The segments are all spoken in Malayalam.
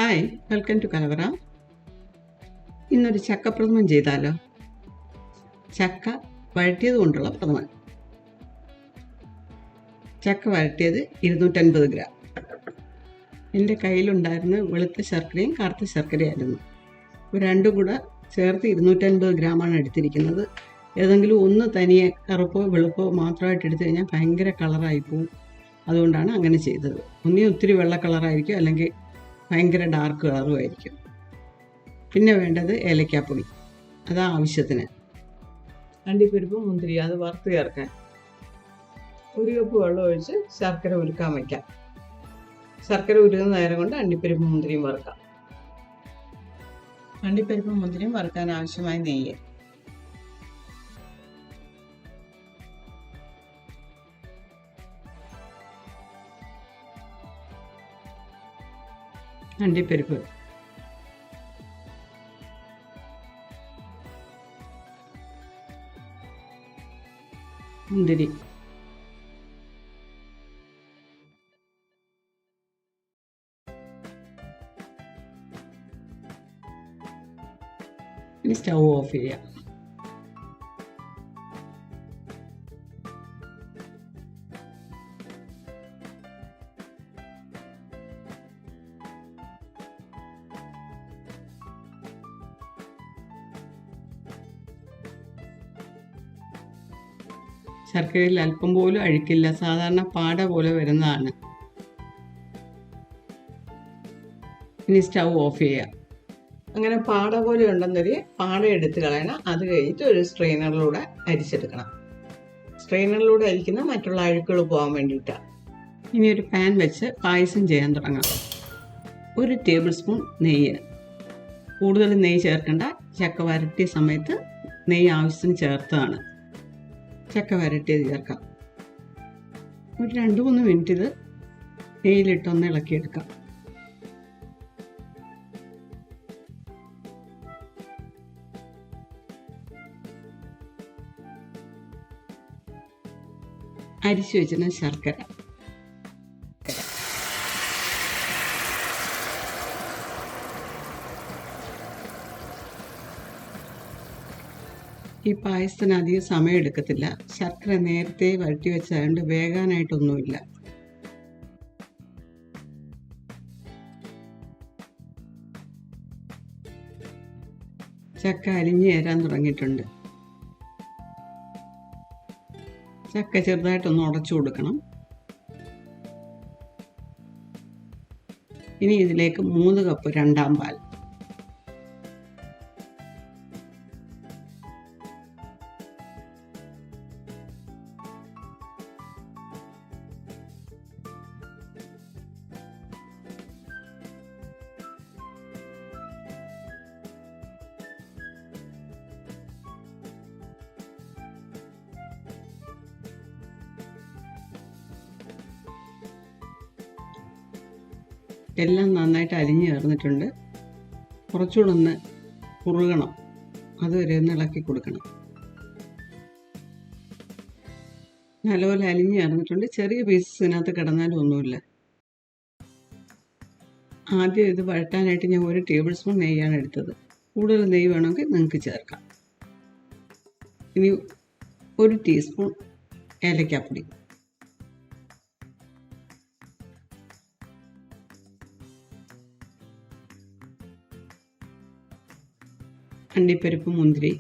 ഹായ്, വെൽക്കം ടു കലവറ. ഇന്നൊരു ചക്കപ്രഥമൻ ചെയ്താലോ? ചക്ക വഴറ്റിയത് കൊണ്ടുള്ള പ്രഥമൻ. ചക്ക വഴറ്റിയത് 250 ഗ്രാം. എൻ്റെ കയ്യിലുണ്ടായിരുന്ന വെളുത്ത ശർക്കരയും കറുത്ത ശർക്കരയായിരുന്നു. രണ്ടും കൂടെ ചേർത്ത് 250 ഗ്രാമാണ് എടുത്തിരിക്കുന്നത്. ഏതെങ്കിലും ഒന്ന് തനിയെ കറുപ്പോ വെളുപ്പോ മാത്രമായിട്ട് എടുത്തു കഴിഞ്ഞാൽ ഭയങ്കര കളറായി പോവും. അതുകൊണ്ടാണ് അങ്ങനെ ചെയ്തത്. ഒന്നീ ഒത്തിരി വെള്ള കളറായിരിക്കും, അല്ലെങ്കിൽ ഭയങ്കര ഡാർക്ക് കളറും ആയിരിക്കും. പിന്നെ വേണ്ടത് ഏലക്കാപ്പൊടി, അത് ആവശ്യത്തിന്. അണ്ടിപ്പരിപ്പ്, മുന്തിരി അത് വറുത്ത് ചേർക്കാൻ. 1 കപ്പ് വെള്ളം ഒഴിച്ച് ശർക്കര ഉരുക്കാൻ വയ്ക്കാം. ശർക്കര ഉരുകുന്ന നേരം കൊണ്ട് അണ്ടിപ്പരിപ്പ് മുന്തിരിയും വറുക്കാം. അണ്ടിപ്പരിപ്പ് മുന്തിരിയും വറുക്കാൻ ആവശ്യമായ നെയ്യ്. അണ്ടിപ്പരിപ്പ്, മുന്തിരി, ഇനി സ്റ്റൗ ഓഫ് ചെയ്യാം. ശർക്കരയിൽ അല്പം പോലും അഴുക്കില്ല, സാധാരണ പാട പോലെ വരുന്നതാണ്. ഇനി സ്റ്റൗ ഓഫ് ചെയ്യാം. അങ്ങനെ പാട പോലെ ഉണ്ടെന്നൊരു പാട എടുത്ത് കളയണം. അത് കഴിഞ്ഞിട്ട് ഒരു സ്ട്രെയിനറിലൂടെ അരിച്ചെടുക്കണം. സ്ട്രെയിനറിലൂടെ അരിക്കുന്ന മറ്റുള്ള അഴുക്കുകൾ പോകാൻ വേണ്ടിയിട്ടാണ്. ഇനി ഒരു പാൻ വെച്ച് പായസം ചെയ്യാൻ തുടങ്ങാം. 1 ടേബിൾ സ്പൂൺ നെയ്യ്. കൂടുതൽ നെയ്യ് ചേർക്കേണ്ട, ചക്ക വരട്ടിയ സമയത്ത് നെയ്യ് ആവശ്യത്തിന് ചേർത്തതാണ്. ചക്ക വരട്ടിയത് ചേർക്കാം. ഒരു 2-3 മിനിറ്റ് ഇത് നെയ്യിലിട്ടൊന്ന് ഇളക്കിയെടുക്കാം. അരിച്ചു വെച്ചിരുന്ന ശർക്കര, ഈ പായസത്തിന് അധികം സമയം എടുക്കത്തില്ല. ശർക്കര നേരത്തെ വഴറ്റി വെച്ചതുകൊണ്ട് വേകാനായിട്ടൊന്നുമില്ല. ചക്ക അരിഞ്ഞ് ചേരാൻ തുടങ്ങിയിട്ടുണ്ട്. ചക്ക ചെറുതായിട്ടൊന്ന് ഉടച്ചു കൊടുക്കണം. ഇനി ഇതിലേക്ക് 3 കപ്പ് രണ്ടാം പാൽ, എല്ലാം നന്നായിട്ട് അലിഞ്ഞ് ചേർന്നിട്ടുണ്ട്. കുറച്ചുകൂടെ ഒന്ന് കുറുകണം, അതുവരെ ഒന്ന് ഇളക്കി കൊടുക്കണം. നല്ലപോലെ അലിഞ്ഞ് ചേർന്നിട്ടുണ്ട്. ചെറിയ പീസസ് ഇതിനകത്ത് കിടന്നാലും ഒന്നുമില്ല. ആദ്യം ഇത് വഴറ്റാനായിട്ട് ഞാൻ 1 ടേബിൾ സ്പൂൺ നെയ്യാണ് എടുത്തത്. കൂടുതൽ നെയ്യ് വേണമെങ്കിൽ നിങ്ങൾക്ക് ചേർക്കാം. ഇനി 1 ടീസ്പൂൺ ഏലക്കാപ്പൊടി, അണ്ടിപ്പരിപ്പ്, മുന്തിരി,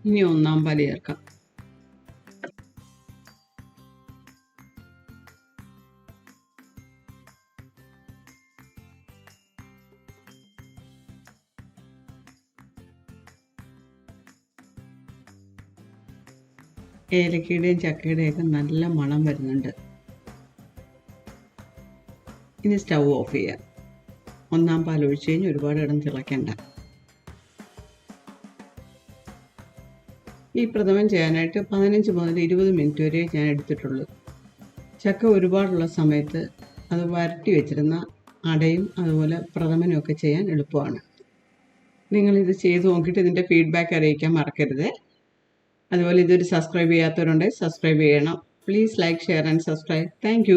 ഇനി 1-ാം പാൽ ചേർക്കാം. ഏലക്കയുടെയും ചക്കയുടെയൊക്കെ നല്ല മണം വരുന്നുണ്ട്. ഇനി സ്റ്റൗ ഓഫ് ചെയ്യാം. 1-ാം പാൽ ഒഴിച്ച് കഴിഞ്ഞ് ഒരുപാട് ഇടം തിളയ്ക്കണ്ട. ഈ പ്രഥമൻ ചെയ്യാനായിട്ട് 15 മുതൽ 20 മിനിറ്റ് വരെ ഞാൻ എടുത്തിട്ടുള്ളൂ. ചക്ക ഒരുപാടുള്ള സമയത്ത് അത് വരട്ടി വെച്ചിരുന്ന അടയും അതുപോലെ പ്രഥമനും ഒക്കെ ചെയ്യാൻ എളുപ്പമാണ്. നിങ്ങളിത് ചെയ്ത് നോക്കിയിട്ട് ഇതിൻ്റെ ഫീഡ്ബാക്ക് അറിയിക്കാൻ മറക്കരുത്. അതുപോലെ ഇതൊരു സബ്സ്ക്രൈബ് ചെയ്യാത്തവരുണ്ടെങ്കിൽ സബ്സ്ക്രൈബ് ചെയ്യണം. Please like, share and subscribe. Thank